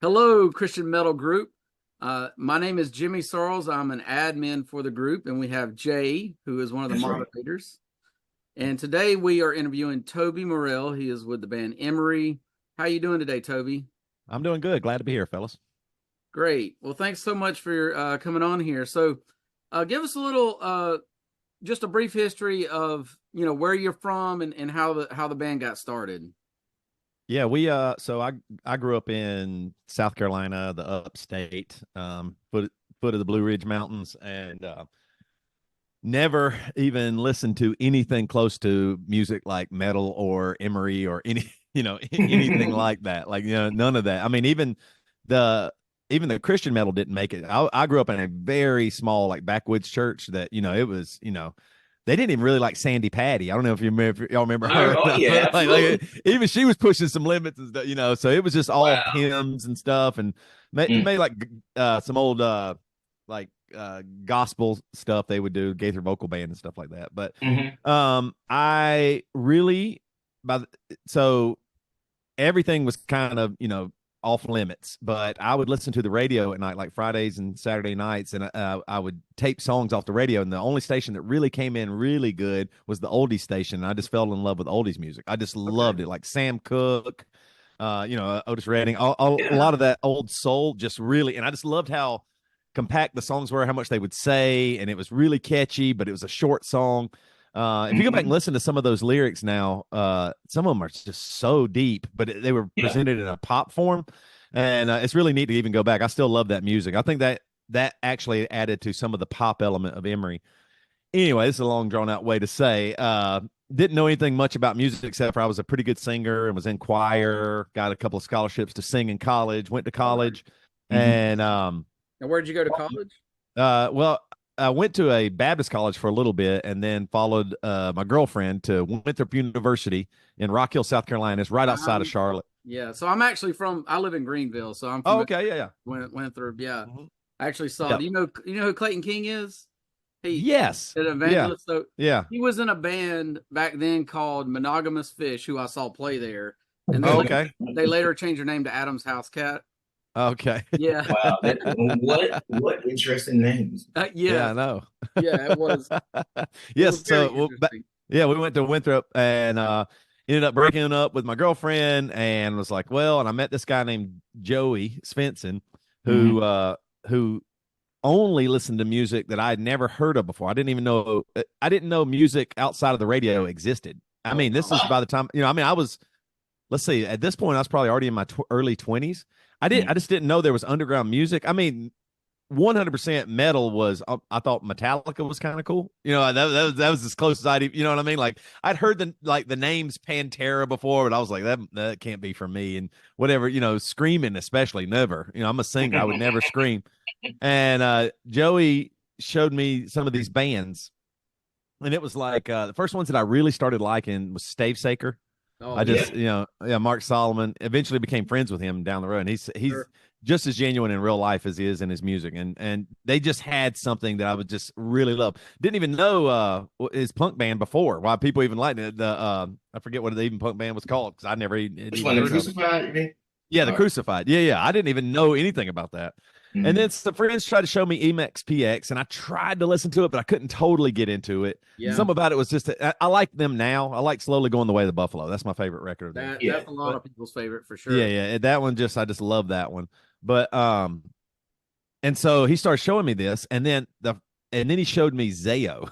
Hello, Christian Metal Group. My name is Jimmy Searles. I'm an admin for the group, and we have Jay, who is one of the moderators. Right. And today we are interviewing Toby Morrell. He is with the band Emery. How you doing today, Toby? I'm doing good. Glad to be here, fellas. Great. Well, thanks so much for coming on here. So give us a little, just a brief history of, where you're from and how the band got started. Yeah, so I grew up in South Carolina, the upstate, foot of the Blue Ridge Mountains, and never even listened to anything close to music like metal or Emery or anything like that. Like, none of that. I mean, even the Christian metal didn't make it. I grew up in a very small, like, backwoods church that, it was, they didn't even really like Sandy Patty. I don't know if y'all remember her. Oh yeah, like, even she was pushing some limits and stuff, so it was just all hymns and stuff, and made like some old gospel stuff they would do, Gaither vocal band and stuff like that. But I really so everything was kind of off limits, but I would listen to the radio at night, like Fridays and Saturday nights, and I would tape songs off the radio, and the only station that really came in really good was the oldies station. And I just fell in love with oldies music. I just loved it, like Sam Cooke, Otis Redding, a lot of that old soul, just really. And I just loved how compact the songs were, how much they would say, and it was really catchy, but it was a short song. If you go back and listen to some of those lyrics now, some of them are just so deep, but they were presented in a pop form, and it's really neat to even go back. I still love that music. I think that actually added to some of the pop element of Emory. Anyway, this is a long, drawn-out way to say, didn't know anything much about music except for I was a pretty good singer and was in choir, got a couple of scholarships to sing in college, went to college, and now, where'd you go to college? Well, I went to a Baptist college for a little bit, and then followed my girlfriend to Winthrop University in Rock Hill, South Carolina. It's right outside of Charlotte. Yeah, so I'm actually I live in Greenville, so I'm from Winthrop. Yeah, I actually saw. Yep. Do you know who Clayton King is? Yes, an evangelist. Yeah. So yeah, he was in a band back then called Monogamous Fish, who I saw play there. And they later changed their name to Adam's House Cat. Okay. Yeah. Wow. What interesting names. Yeah, I know. Yeah, it was. Yes. So, we went to Winthrop and ended up breaking up with my girlfriend, and was like, well, and I met this guy named Joey Svensson, who only listened to music that I had never heard of before. I didn't know music outside of the radio existed. I mean, this is by the time, I was, let's see, at this point, I was probably already in my early 20s. I just didn't know there was underground music. I mean, 100% metal was, I thought Metallica was kind of cool. That was as close as you know what I mean? Like, I'd heard the names Pantera before, but I was like, that can't be for me. And whatever, screaming, especially, never. I'm a singer. I would never scream. And Joey showed me some of these bands, and it was like the first ones that I really started liking was Stave Saker. I just, Mark Solomon, eventually became friends with him down the road. And he's just as genuine in real life as he is in his music. And they just had something that I would just really love. Didn't even know his punk band before. Why people even liked it. I forget what the even punk band was called, because I never Which one, the Crucified? Yeah, the Crucified. Yeah. I didn't even know anything about that. And then some friends tried to show me Emacs PX, and I tried to listen to it, but I couldn't totally get into it. Yeah. Some about it was just, I like them now. I like Slowly Going the Way of the Buffalo. That's my favorite record of that. That's a lot of people's favorite for sure. Yeah. That one I just love that one. But, and so he started showing me this, and then he showed me Zayo.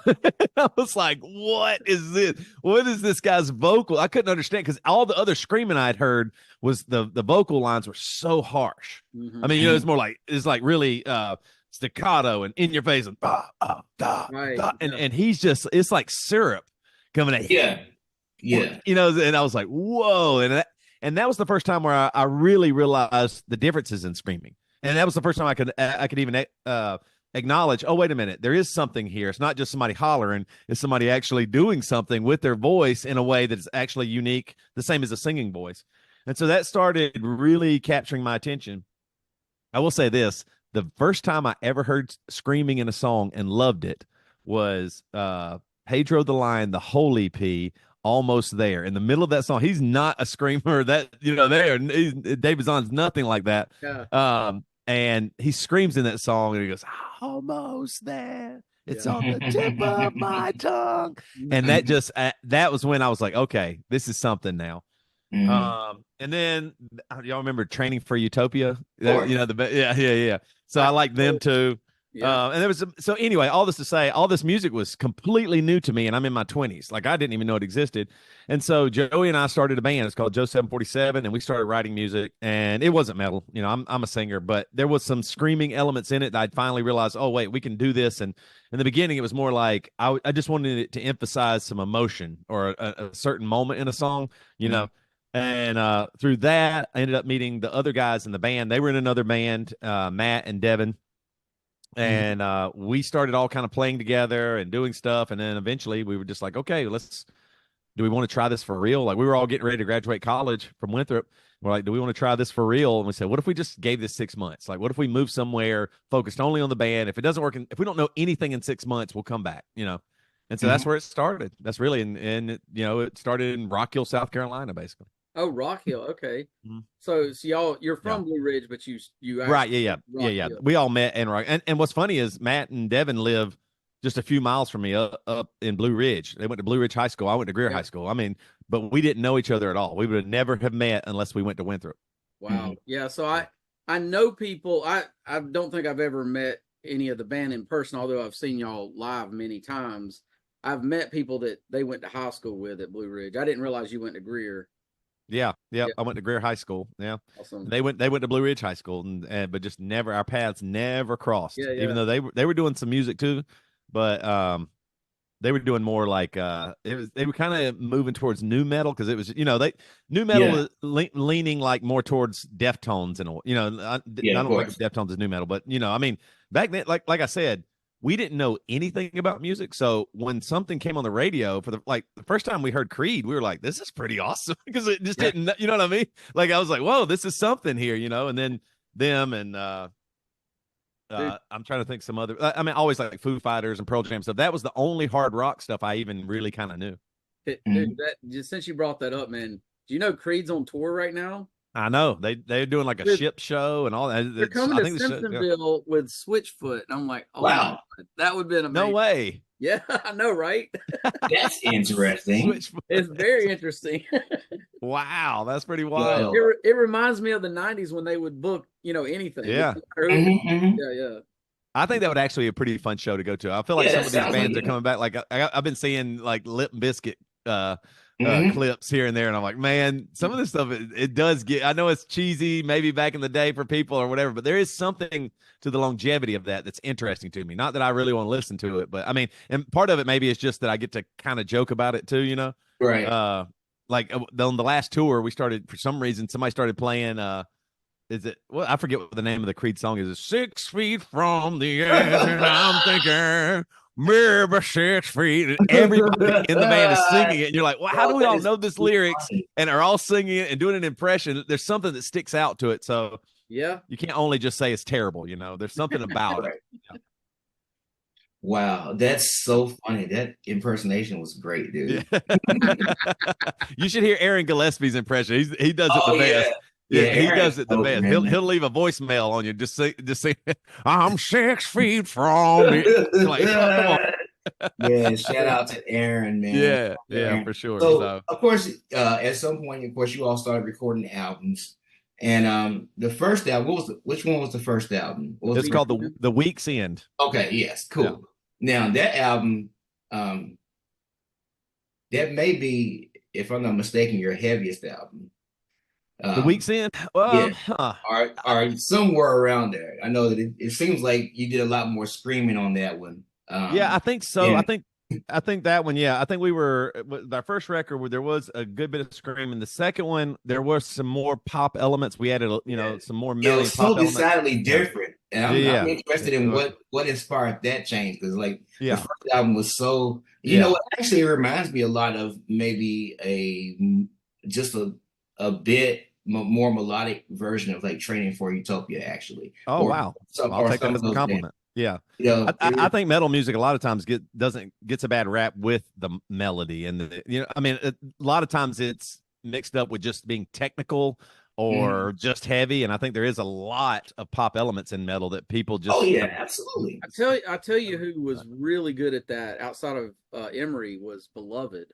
I was like, what is this? What is this guy's vocal? I couldn't understand, because all the other screaming I'd heard was the vocal lines were so harsh. I mean, it's more like, it's like really staccato and in your face and and he's just, it's like syrup coming at you. Yeah. And I was like, whoa. And that was the first time where I really realized the differences in screaming. And that was the first time I could even acknowledge, oh, wait a minute, there is something here. It's not just somebody hollering. It's somebody actually doing something with their voice in a way that's actually unique, the same as a singing voice. And so that started really capturing my attention. I will say this: the first time I ever heard screaming in a song and loved it was Pedro the Lion, the Holy P, Almost There. In the middle of that song, he's not a screamer that, there. David Zahn's nothing like that. Yeah. And he screams in that song and he goes, almost there. It's on the tip of my tongue. And that just, that was when I was like, okay, this is something now. And then y'all remember Training for Utopia? Yeah. So I like them too. Yeah. And there was so anyway, all this to say, all this music was completely new to me, and I'm in my 20s. Like I didn't even know it existed. And so Joey and I started a band. It's called Joe 747, and we started writing music. And it wasn't metal, I'm a singer, but there was some screaming elements in it that I'd finally realized, oh wait, we can do this. And in the beginning, it was more like I just wanted it to emphasize some emotion or a certain moment in a song, know. And through that, I ended up meeting the other guys in the band. They were in another band, Matt and Devin. And we started all kind of playing together and doing stuff. And then eventually we were just like, okay, do we want to try this for real? Like we were all getting ready to graduate college from Winthrop. We're like, do we want to try this for real? And we said, what if we just gave this 6 months? Like, what if we move somewhere focused only on the band? If it doesn't work, if we don't know anything in 6 months, we'll come back, And so that's where it started. That's really, and it started in Rock Hill, South Carolina, basically. Oh, Rock Hill. Okay. So you're from Blue Ridge, but you right. Yeah. We all met in Rock. And what's funny is Matt and Devin live just a few miles from me up in Blue Ridge. They went to Blue Ridge High School. I went to Greer High School. I mean, but we didn't know each other at all. We would have never have met unless we went to Winthrop. Wow. Yeah. So I know people. I don't think I've ever met any of the band in person, although I've seen y'all live many times. I've met people that they went to high school with at Blue Ridge. I didn't realize you went to Greer. Yeah. I went to Greer High School. Yeah. Awesome. They went to Blue Ridge High School, but just never, our paths never crossed. Yeah. Even though they were doing some music too, but they were doing more like they were kind of moving towards new metal because it was new metal was leaning like more towards Deftones and I don't like Deftones as new metal, but I mean back then like I said, we didn't know anything about music. So when something came on the radio for the first time we heard Creed, we were like, this is pretty awesome because it just didn't, you know what I mean? Like I was like, whoa, this is something here, and then them and I'm trying to think some other, I mean, always like Foo Fighters and Pearl Jam stuff. That was the only hard rock stuff I even really kind of knew. Dude, since you brought that up, man, do you know Creed's on tour right now? I know they're doing like a ship show and all that. They're coming to Simpsonville with Switchfoot, and I'm like, oh wow, that would have been amazing. No way. Yeah, I know, right? That's interesting. It's very interesting. Wow, that's pretty wild. It reminds me of the '90s when they would book, anything. Yeah. Yeah. I think that would actually be a pretty fun show to go to. I feel like some of these bands are coming back. Like I've been seeing like Lip Biscuit clips here and there, and I'm like, man, some of this stuff it does get. I know it's cheesy, maybe back in the day for people or whatever, but there is something to the longevity of that's interesting to me. Not that I really want to listen to it, but I mean, and part of it maybe is just that I get to kind of joke about it too, Right. Like on the last tour, we started for some reason somebody started playing. Is it? Well, I forget what the name of the Creed song is. 6 feet from the edge, and I'm thinking. Maybe 6 feet, and everybody in the band is singing it. And you're like, well, how do we all know this lyrics and are all singing it and doing an impression? There's something that sticks out to it. So yeah, you can't only just say it's terrible. There's something about it. Yeah. Wow, that's so funny. That impersonation was great, dude. Yeah. You should hear Aaron Gillespie's impression. He does it the best. Yeah, he does it the best. Man. He'll leave a voicemail on you. Just say, I'm 6 feet from it. Like, come on. Yeah, shout out to Aaron, man. Yeah, Aaron. For sure. So, of course, at some point, of course, you all started recording albums. And the first album, which one was the first album? It's called The Week's End. Okay, yes, cool. Yeah. Now that album, that may be, if I'm not mistaken, your heaviest album. The Week's End? Well, or somewhere around there. I know that it seems like you did a lot more screaming on that one. Yeah, I think so. Yeah. I think that one. Yeah, I think we were with our first record where there was a good bit of screaming. The second one, there was some more pop elements. We added, some more melody. It was so decidedly different, and I'm interested in what inspired that change because, the first album was so. It actually reminds me a lot of maybe just a bit more melodic version of like Training for Utopia, actually. Oh, wow. Well, I'll take that Some as of a those bands. compliment. Yeah. You know, I think metal music a lot of times gets a bad rap with the melody and I mean, a lot of times it's mixed up with just being technical or just heavy. And I think there is a lot of pop elements in metal that people oh just yeah, absolutely. I tell you who was really good at that outside of Emery was Beloved.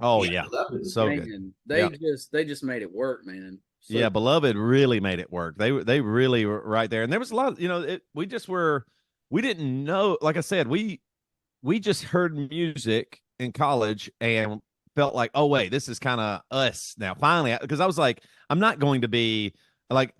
Oh Yeah, yeah, Beloved was so great. good. Man, Yeah, they just made it work, man. So yeah. Beloved really made it work. They really were right there, and there was a lot. We didn't know. Like I said, we just heard music in college and felt like, oh wait, this is kind of us now. Finally, because I was like, I'm not going to be like,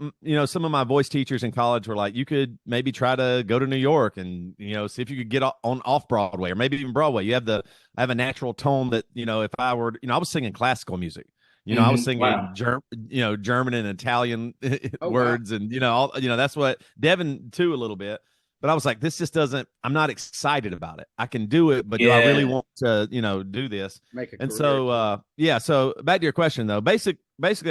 some of my voice teachers in college were like, you could maybe try to go to New York and see if you could get on off Broadway or maybe even Broadway. I have a natural tone that if I were, I was singing classical music. I was singing Wow. German and Italian oh wow. words, and that's what Devin too a little bit. But I was like, this just doesn't. I'm not excited about it. I can do it, but do I really Yeah. want to, do this? Make a And career. so, yeah. So back to your question though. Basically,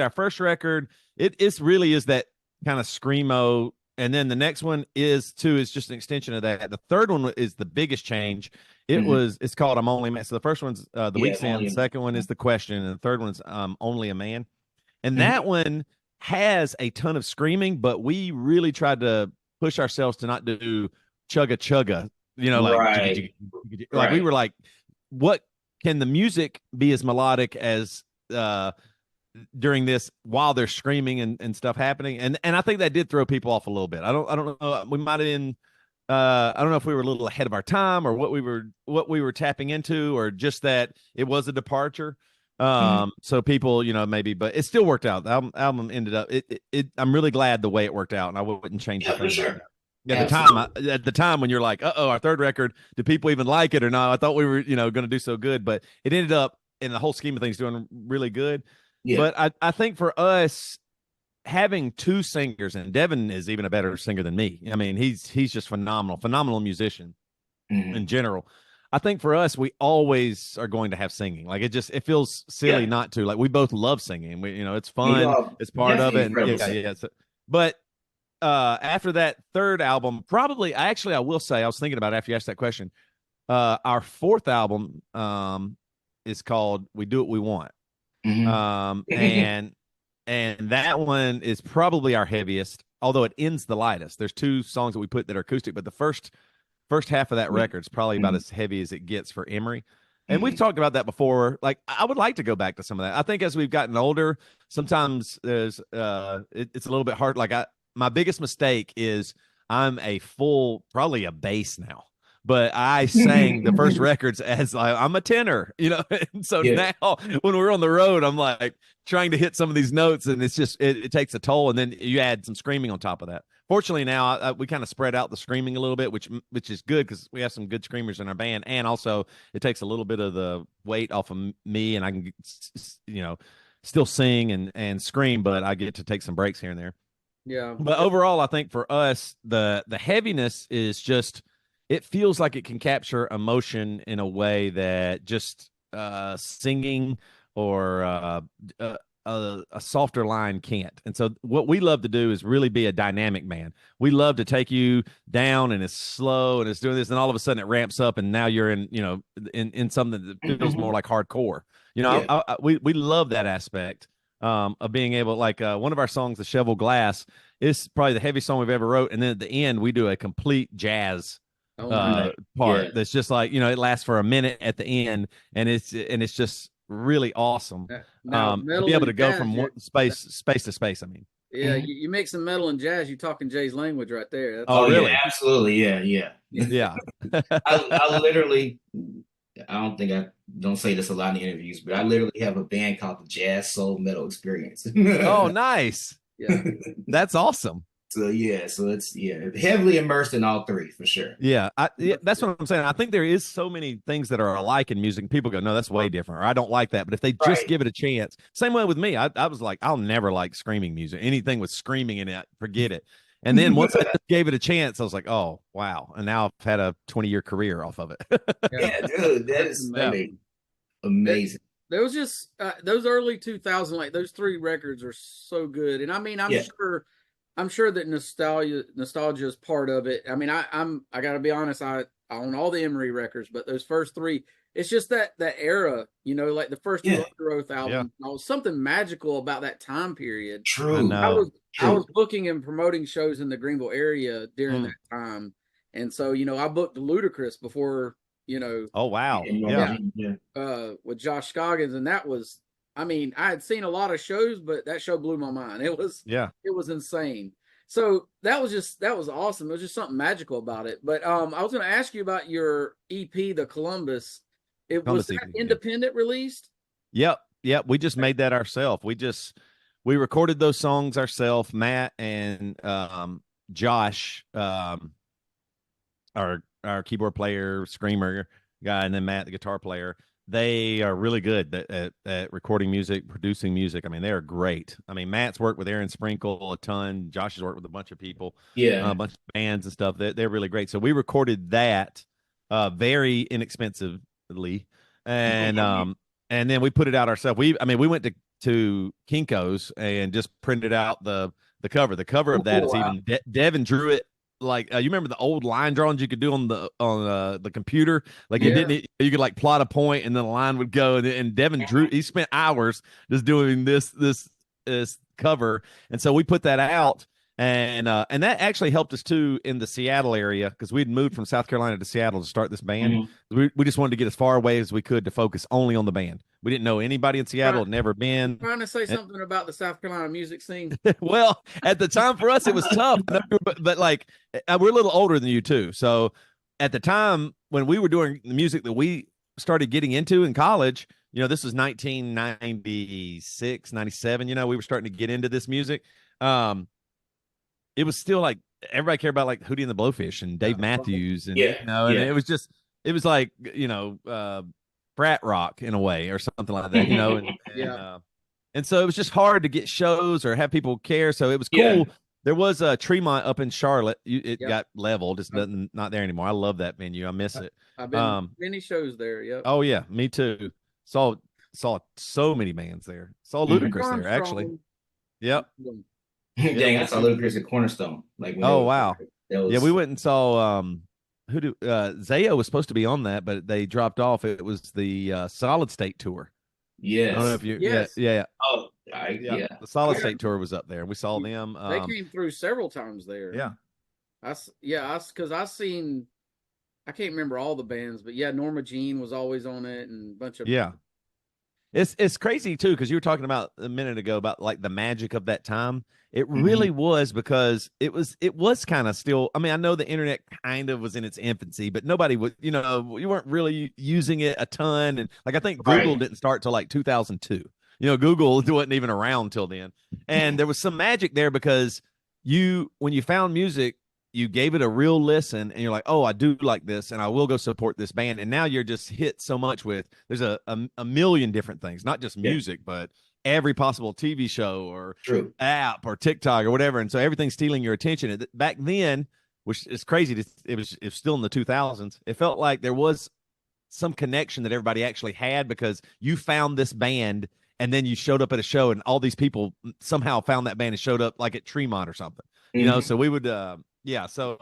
our first record, it's really is that kind of screamo, and then the next one is just an extension of that. The third one is the biggest change. It's called I'm Only a Man. So the first one's the Week's End. The second one is The Question, and the third one's Only a Man. And that one has a ton of screaming, but we really tried to push ourselves to not do chugga chugga, like Right. like we Right. were like, what can the music be as melodic as during this while they're screaming and stuff happening? And I think that did throw people off a little bit. I don't know. We might have been I don't know if we were a little ahead of our time or what we were tapping into, or just that it was a departure. So people, maybe, but it still worked out. The album ended up I'm really glad the way it worked out, and I wouldn't change a Yeah, for thing about sure. that. At the time when you're like, our third record, do people even like it or not? I thought we were, going to do so good, but it ended up in the whole scheme of things doing really good. Yeah. But I think for us, having two singers, and Devin is even a better singer than me. I mean, he's just phenomenal musician in general. I think for us, we always are going to have singing. Like it feels silly not to. Like we both love singing. It's fun. It's part of it. And yeah. But after that third album, probably I will say, I was thinking about it after you asked that question. Our fourth album is called We Do What We Want. And that one is probably our heaviest, although it ends the lightest. There's two songs that we put that are acoustic, but the first half of that record is probably about as heavy as it gets for Emory. And we've talked about that before. Like, I would like to go back to some of that. I think as we've gotten older, sometimes there's it's a little bit hard. Like my biggest mistake is I'm probably a bass now. But I sang the first records as I'm a tenor, And so now when we're on the road, I'm like trying to hit some of these notes, and it's just it takes a toll. And then you add some screaming on top of that. Fortunately, now we kind of spread out the screaming a little bit, which is good because we have some good screamers in our band, and also it takes a little bit of the weight off of me, and I can still sing and scream, but I get to take some breaks here and there. Yeah. But overall, I think for us, the heaviness is just. It feels like it can capture emotion in a way that just singing or a softer line can't. And so what we love to do is really be a dynamic man. We love to take you down, and it's slow and it's doing this, and all of a sudden it ramps up, and now you're in in something that feels more like hardcore. We love that aspect of being able, like one of our songs, The Shovel Glass, is probably the heaviest song we've ever wrote, and then at the end we do a complete jazz part that's just like it lasts for a minute at the end, and it's just really awesome. To be able to go from space to space. I mean, you mix some metal and jazz, you're talking Jay's language right there. Really? Yeah, absolutely. Yeah. I literally, I don't say this a lot in interviews, but I literally have a band called the Jazz Soul Metal Experience. Oh, nice. Yeah. That's awesome. So it's heavily immersed in all three for sure. Yeah, that's what I'm saying. I think there is so many things that are alike in music, and people go, "No, that's way different," or "I don't like that." But if they just give it a chance, same way with me. I was like, "I'll never like screaming music. Anything with screaming in it, forget it." And then once I gave it a chance, I was like, "Oh, wow!" And now I've had a 20-year career off of it. Yeah, dude, that is amazing. there was just those early 2000, like those three records are so good. And I mean, Yeah. I'm sure that nostalgia is part of it. I mean, I got to be honest, I own all the Emery records, but those first three, it's just that era, like the first two Yeah. Under Oath albums. There was something magical about that time period. I True. I know. was I was True. booking and promoting shows in the Greenville area during Mm. that time, and so I booked Ludacris before Oh wow. And Norma Yeah. Jean, yeah. with Josh Scoggins, and that was, I mean, I had seen a lot of shows, but that show blew my mind. Yeah. It was insane. So that was awesome. There was just something magical about it. But I was going to ask you about your EP, the Columbus. It was Columbus that EP, yeah. independent released. Yep. We just made that ourselves. We recorded those songs ourselves. Matt and Josh, our keyboard player, screamer guy, and then Matt, the guitar player. They are really good at recording music, producing music. I mean, they are great. I mean, Matt's worked with Aaron Sprinkle a ton. Josh has worked with a bunch of people, Yeah. a bunch of bands and stuff. They're really great. So we recorded that very inexpensively, and then we put it out ourselves. We went to Kinko's and just printed out the cover. The cover of that is even Devin drew it. Like you remember the old line drawings you could do on the computer, like you could like plot a point and then a line would go, and Devin drew. He spent hours just doing this cover, and so we put that out, and that actually helped us too in the Seattle area because we'd moved from South Carolina to Seattle to start this band. We just wanted to get as far away as we could to focus only on the band. We didn't know anybody in Seattle, had never been. Trying to say something about the South Carolina music scene. Well, at the time for us, it was tough, but like we're a little older than you too. So at the time when we were doing the music that we started getting into in college, this was 1996, 97. We were starting to get into this music. It was still like everybody cared about like Hootie and the Blowfish and Dave Matthews, and and it was like frat rock in a way or something like that, and so it was just hard to get shows or have people care. So it was cool. Yeah. There was a Tremont up in Charlotte. It got leveled. It's not there anymore. I love that venue. I miss it. I've been many shows there. Yep. Oh yeah, me too. Saw so many bands there. Saw Ludacris there actually. Yep. Dang, I saw Ludacris at Cornerstone. Like, wow. Yeah, we went and saw Zayo was supposed to be on that, but they dropped off. It was the Solid State tour. Yes. I don't know if you. Yes. Yeah. Oh, yeah. The Solid State tour was up there. We saw them. They came through several times there. Yeah. Because I can't remember all the bands, but Norma Jean was always on it, and a bunch of It's crazy too, because you were talking about a minute ago about like the magic of that time. It really was, because it was kind of still. I mean, I know the internet kind of was in its infancy, but nobody would, you weren't really using it a ton. And like I think Google didn't start till like 2002. Google wasn't even around till then. And there was some magic there because when you found music, you gave it a real listen and you're like, oh, I do like this and I will go support this band. And now you're just hit so much with, there's a million different things, not just music, but every possible TV show or app or TikTok or whatever. And so everything's stealing your attention. Back then, which is crazy, it was still in the 2000s. It felt like there was some connection that everybody actually had because you found this band and then you showed up at a show and all these people somehow found that band and showed up like at Tremont or something, so we would, so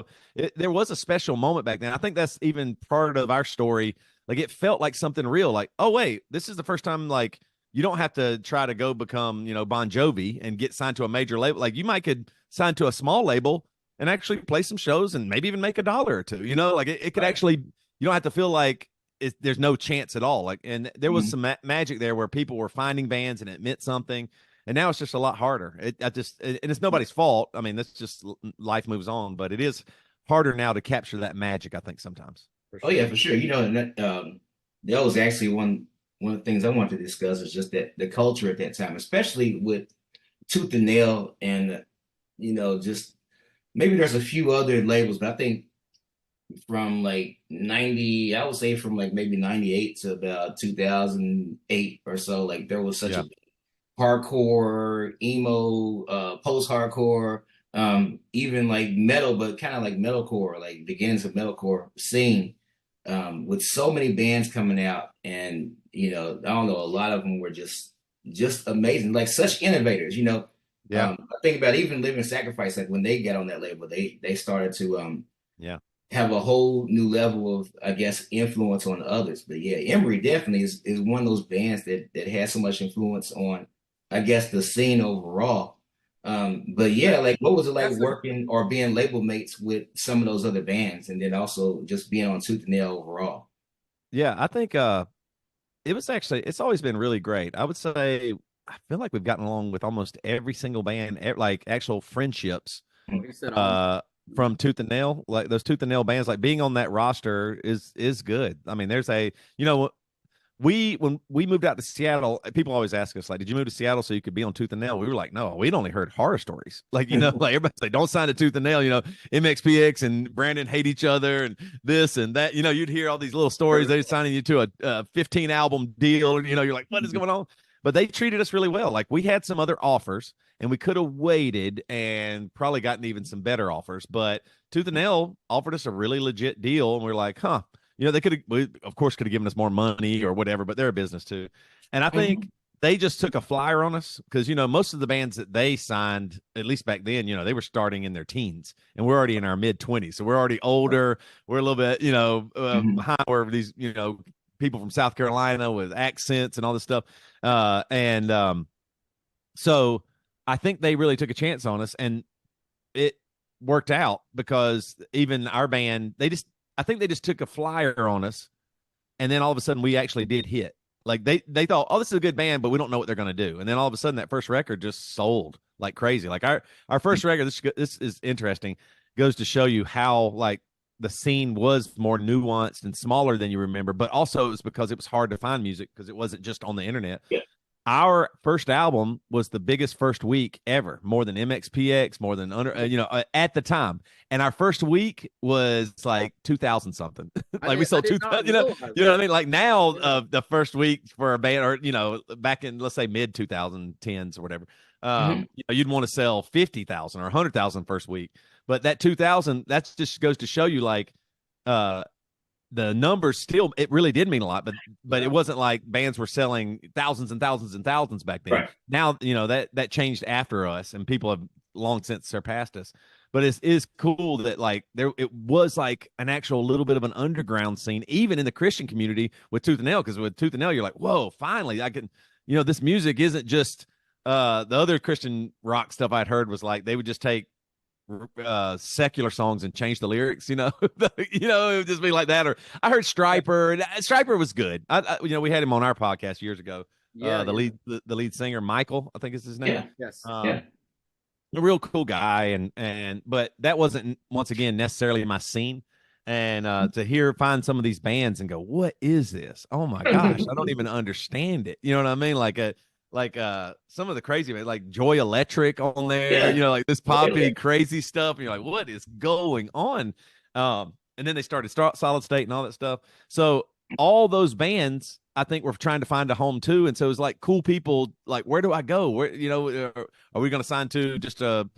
there was a special moment back then. I think that's even part of our story. Like it felt like something real, like, oh wait, this is the first time, like, you don't have to try to go become, Bon Jovi and get signed to a major label. Like you might could sign to a small label and actually play some shows and maybe even make $1 or $2, like it could actually, you don't have to feel like there's no chance at all. Like, and there was some magic there where people were finding bands and it meant something. And now it's just a lot harder. And it's nobody's fault. I mean, that's just life moves on, but it is harder now to capture that magic, I think, sometimes. Oh yeah, for sure. That was actually one of the things I wanted to discuss is just that the culture at that time, especially with Tooth and Nail and, just maybe there's a few other labels, but I think from like 90, I would say from like maybe 98 to about 2008 or so, like there was such a hardcore, emo, post-hardcore, even like metal, but kind of like metalcore, like beginnings of metalcore scene. with so many bands coming out, and I don't know, a lot of them were just amazing, like such innovators. Yeah. I think about even Living Sacrifice, like when they got on that label, they started to Yeah. have a whole new level of, I guess, influence on others. But yeah, Emery definitely is one of those bands that has so much influence on, I guess, the scene overall. But yeah, like what was it like working or being label mates with some of those other bands, and then also just being on Tooth and Nail overall? Yeah, I think it's always been really great. I would say I feel like we've gotten along with almost every single band, like actual friendships uh from Tooth and Nail. Like those Tooth and Nail bands, like being on that roster is good. I mean, there's a when we moved out to Seattle, people always ask us, like, did you move to Seattle so you could be on Tooth and Nail? We were like, no, we'd only heard horror stories. Like, like everybody say, don't sign to Tooth and Nail, MXPX and Brandon hate each other and this and that. You'd hear all these little stories. They're signing you to a 15 album deal. And, you're like, what is going on? But they treated us really well. Like we had some other offers and we could have waited and probably gotten even some better offers. But Tooth and Nail offered us a really legit deal. And we're like, huh. They could have, of course, could have given us more money or whatever, but they're a business too. And I think they just took a flyer on us because, most of the bands that they signed, at least back then, they were starting in their teens and we're already in our mid 20s. So we're already older. We're a little bit, behind where these, people from South Carolina with accents and all this stuff. So I think they really took a chance on us and it worked out because even our band, I think they just took a flyer on us, and then all of a sudden we actually did hit. Like they thought, oh, this is a good band, but we don't know what they're going to do. And then all of a sudden that first record just sold like crazy. Like our first record, this is interesting, goes to show you how like the scene was more nuanced and smaller than you remember, but also it was because it was hard to find music because it wasn't just on the internet. Yeah. Our first album was the biggest first week ever, more than MXPX, more than at the time. And our first week was like 2000 something. Like we sold 2000, you know what I mean? Like now, the first week for a band, or back in let's say mid 2010s or whatever, you'd want to sell 50,000 or 100,000 first week. But that 2000, that just goes to show you like, the numbers still, it really did mean a lot, but it wasn't like bands were selling thousands and thousands and thousands back then. Right. Now, that changed after us and people have long since surpassed us. But it is cool that like it was like an actual little bit of an underground scene, even in the Christian community with Tooth and Nail. Because with Tooth and Nail, you're like, whoa, finally I can, this music isn't just the other Christian rock stuff I'd heard was like they would just take secular songs and change the lyrics, it would just be like that. Or I heard Striper, and Striper was good. We had him on our podcast years ago. The lead singer, Michael, I think is his name. Yeah. Yes. A real cool guy, but that wasn't once again necessarily my scene. And to find some of these bands and go, what is this? Oh my gosh, I don't even understand it. You know what I mean? Like some of the crazy, like Joy Electric on there, like this poppy crazy stuff. And you're like, what is going on? And then they started Solid State and all that stuff. So all those bands, I think, were trying to find a home too. And so it was like cool people, like, where do I go? Where, are we going to sign to just a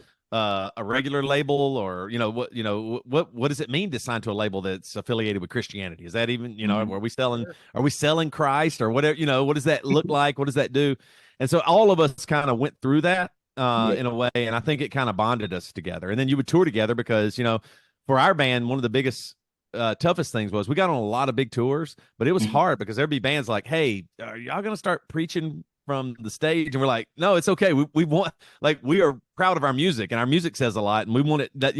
regular label, or what does it mean to sign to a label that's affiliated with Christianity? Is that even are we selling Christ or whatever? What does that look like? What does that do? And so all of us kind of went through that in a way, and I think it kind of bonded us together. And then you would tour together because for our band, one of the biggest toughest things was we got on a lot of big tours, but it was hard because there'd be bands like, hey, are y'all going to start preaching from the stage? And we're like, no, it's okay. We want, like, we are proud of our music and our music says a lot, and we want it that,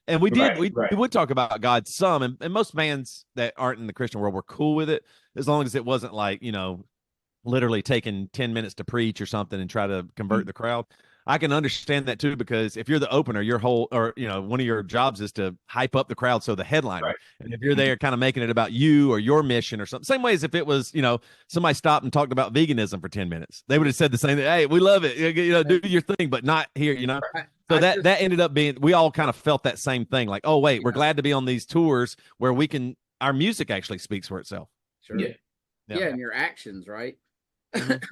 and we did, we would talk about God some, and most bands that aren't in the Christian world were cool with it, as long as it wasn't like, literally taking 10 minutes to preach or something and try to convert the crowd. I can understand that too, because if you're the opener, your whole, or one of your jobs is to hype up the crowd. So the headliner, and if you're there kind of making it about you or your mission or something, same way as if it was, somebody stopped and talked about veganism for 10 minutes, they would have said the same thing. Hey, we love it. Do your thing, but not here, So that ended up being, we all kind of felt that same thing. Like, oh wait, we're glad to be on these tours where our music actually speaks for itself. Sure. Yeah. And your actions, right?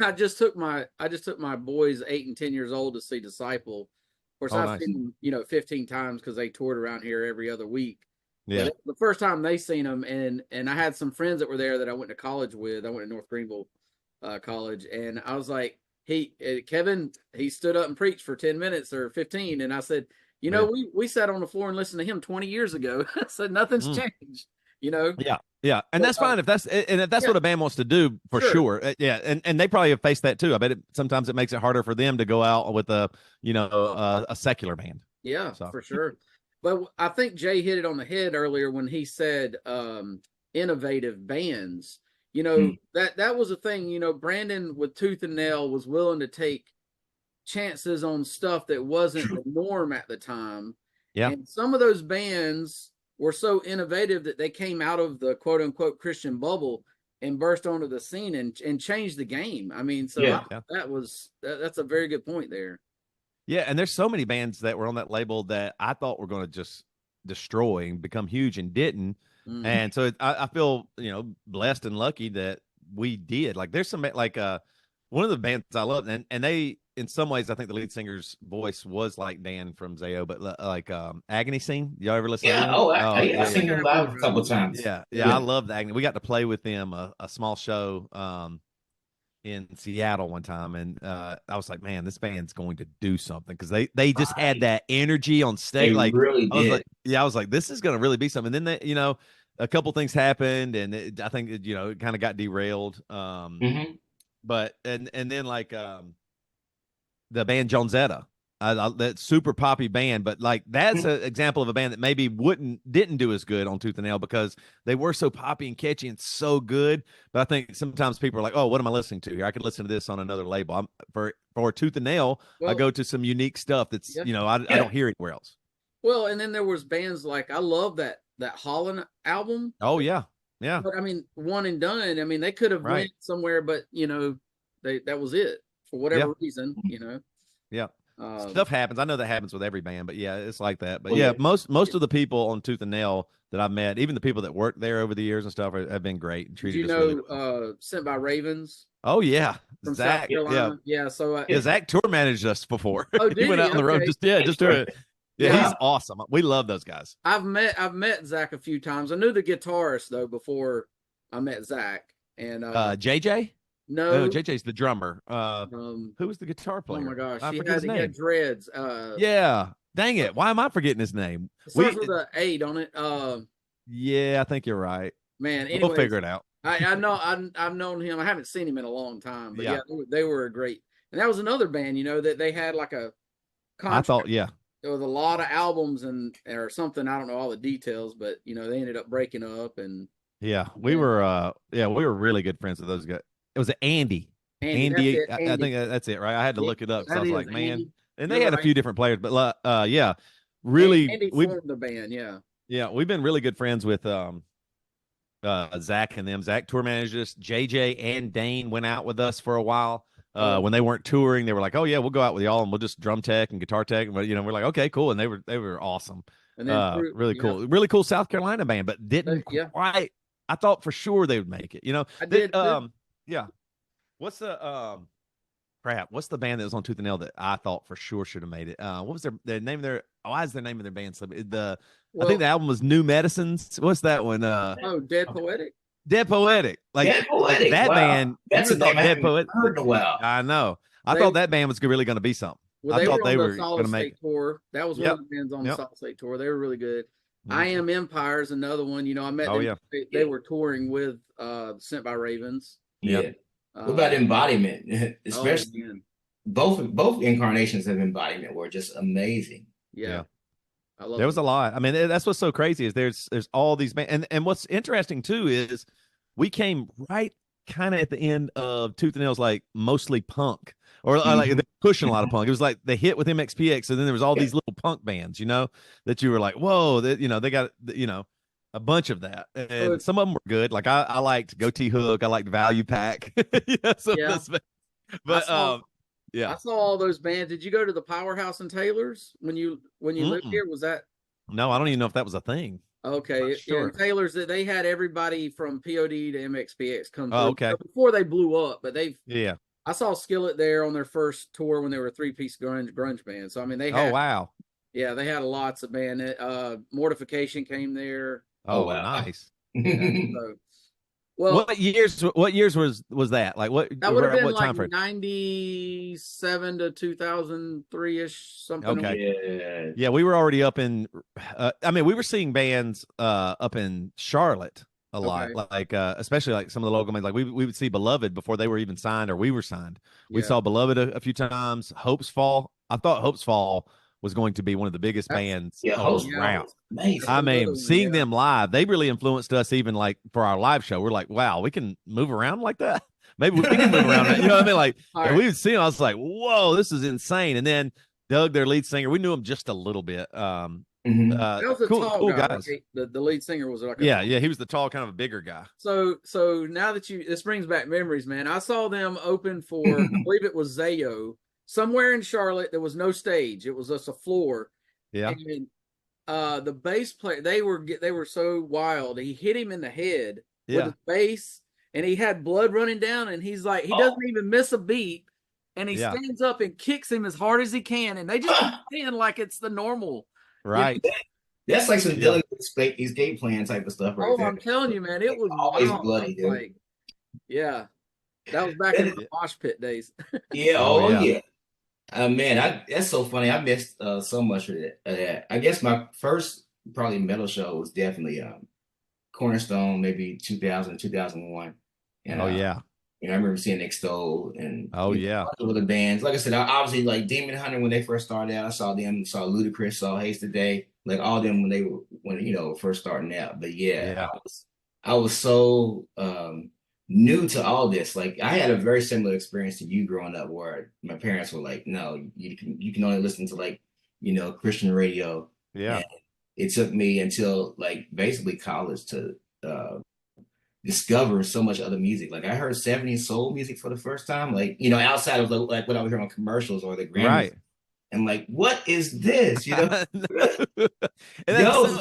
I just took my boys 8 and 10 years old to see Disciple. Of course, I've seen them, 15 times because they toured around here every other week. Yeah. But the first time they seen him, and I had some friends that were there that I went to college with. I went to North Greenville College, and I was like, Kevin, he stood up and preached for 10 minutes or 15, and I said, we sat on the floor and listened to him 20 years ago. I said nothing's changed, Yeah. Yeah. And But, that's fine if that's what a band wants to do, for sure. Yeah. And they probably have faced that too. I bet sometimes it makes it harder for them to go out with a secular band. Yeah, for sure. But I think Jay hit it on the head earlier when he said innovative bands. That was a thing. Brandon with Tooth and Nail was willing to take chances on stuff that wasn't the norm at the time. Yeah. And some of those bands were so innovative that they came out of the quote unquote Christian bubble and burst onto the scene and changed the game. I mean, so that's a very good point there. Yeah, and there's so many bands that were on that label that I thought were going to just destroy and become huge and didn't. And so I feel, blessed and lucky that we did. Like there's some like one of the bands I love, and they in some ways I think the lead singer's voice was like Dan from Zayo, but like Agony Scene. Y'all ever listen to them? I've seen them live a couple times. Yeah, I love the Agony. We got to play with them a small show in Seattle one time, and I was like, man, this band's going to do something, because they just had that energy on stage. They like really did. I was like, this is going to really be something. And then they, a couple things happened, and I think it kind of got derailed. But and then like the band Jonzetta, that super poppy band, but like that's an example of a band that maybe didn't do as good on Tooth and Nail because they were so poppy and catchy and so good. But I think sometimes people are like, oh, what am I listening to here? I could listen to this on another label. For Tooth and Nail, I go to some unique stuff that's I don't hear anywhere else. Well, and then there was bands like, I love that Holland album. Oh yeah. But I mean, one and done. I mean, they could have went somewhere, but that was it for whatever reason. Yeah. Stuff happens. I know that happens with every band, but yeah, it's like that. But most of the people on Tooth and Nail that I've met, even the people that worked there over the years and stuff, have been great and treated us really well. Sent by Ravens? Oh yeah, from Zach. South Carolina. Yeah. So Zach tour managed us before. Oh, he went out on the road. Just do it. Yeah, he's awesome. We love those guys. I've met Zach a few times. I knew the guitarist though before I met Zach. And JJ. No, JJ's the drummer. Who was the guitar player? Oh my gosh, I he forget his name. had dreads. Yeah, dang it! Why am I forgetting his name? It starts with an 8 on it. Yeah, I think you're right. Man, anyways, we'll figure it out. I know I've known him. I haven't seen him in a long time, but yeah they were great. And that was another band, that they had like a contract. I thought, with a lot of albums or something. I don't know all the details, but they ended up breaking up. And we were really good friends with those guys. It was Andy. Andy. I think that's it, right? I had to look it up because I was like, man. Andy. And they had a few different players, but really, Andy formed the band. Yeah, we've been really good friends with Zach and them. Zach tour managed us. JJ and Dane went out with us for a while. When they weren't touring, they were like, "Oh yeah, we'll go out with y'all and we'll just drum tech and guitar tech." But we're like, "Okay, cool." And they were awesome. And then really cool South Carolina band, but didn't quite. I thought for sure they would make it. I did. Yeah. What's the What's the band that was on Tooth and Nail that I thought for sure should have made it? What was their name? Why is their name of their band? I think the album was New Medicines. What's that one? Dead Poetic. Dead Poetic. Like Dead Poetic. That band. That's a name I Dead haven't Poetic. heard in a while. I know. I thought that band was really going to be something. Well, I thought they were going to make tour. That was one of the bands on the Salt State tour. They were really good. I Am Empire is another one. I met them. They were touring with Sent by Ravens. Yeah. What about Embodiment? Especially both incarnations of Embodiment were just amazing. Yeah. There was a lot. I mean, that's what's so crazy is there's all these and what's interesting too is we came right kind of at the end of Tooth and Nail's like mostly punk or like they're pushing a lot of punk. It was like they hit with MXPX and then there was all these little punk bands, that you were like, whoa, they got a bunch of that, and some of them were good. Like I liked Goatee Hook, I liked Value Pack. But I saw all those bands. Did you go to the Powerhouse in Taylor's when you lived here? Was that? No, I don't even know if that was a thing. Okay, sure. In Taylor's that they had everybody from POD to MXPX come through. Oh, okay. Before they blew up, but they've. Yeah. I saw Skillet there on their first tour when they were a 3-piece grunge band. So I mean they had. Oh wow. Yeah, they had lots of band. Mortification came there. Oh Oh, wow. nice. Yeah. So, well, What years was that? Like that would have been what like time frame? 97 to 2003 ish, something. Okay. Yeah. Yeah, we were already up in I mean, we were seeing bands up in Charlotte a lot. Okay. Like especially like some of the local bands. Like we would see Beloved before they were even signed or we were signed. We Yeah. saw Beloved a few times. Hopes Fall. I thought Hopes Fall was going to be one of the biggest That's, bands Yeah, host yeah, around. was amazing. that's I another mean, one. seeing Yeah. them live, they really influenced us even like for our live show. We're like, wow, we can move around like that. Maybe we can move around. You know what I mean? Like, All and right. we would see them. I was like, whoa, this is insane. And then Doug, their lead singer, we knew him just a little bit. That was a Cool, tall cool guy, guys. right? The lead singer was like a Yeah, tall. yeah, he was the tall, kind of a bigger guy. So now that this brings back memories, man. I saw them open for, I believe it was Zayo, somewhere in Charlotte. There was no stage; it was just a floor. Yeah, And the bass player, they were so wild. He hit him in the head with yeah, his bass, and he had blood running down. And he's like, he doesn't even miss a beat, and he yeah. stands up and kicks him as hard as he can, and they just keep playing like it's the normal. You know? Right. That's like some Yeah. delicate escape plan type of stuff right Oh, there. I'm telling you, man, it was Always wild. I bloody, was dude. like, yeah, that was back in That the is- mosh pit days. yeah, Oh oh yeah. yeah. Man, that's so funny. I missed so much of that. I guess my first probably metal show was definitely Cornerstone, maybe 2000, 2001. And Oh yeah. I remember seeing Extol and Oh yeah. a bunch of other bands. Like I said, obviously like Demon Hunter when they first started out, I saw them, saw Ludacris, saw Haste Today, like all them when they were first starting out. But yeah, Yeah. I was so new to all this. Like I had a very similar experience to you growing up where my parents were like, no, you can only listen to like, Christian radio. Yeah. And it took me until like basically college to discover so much other music. Like I heard 70s soul music for the first time, like, outside of like what I was hearing on commercials or the Grammys. Right. And like, what is this? And that's Yo,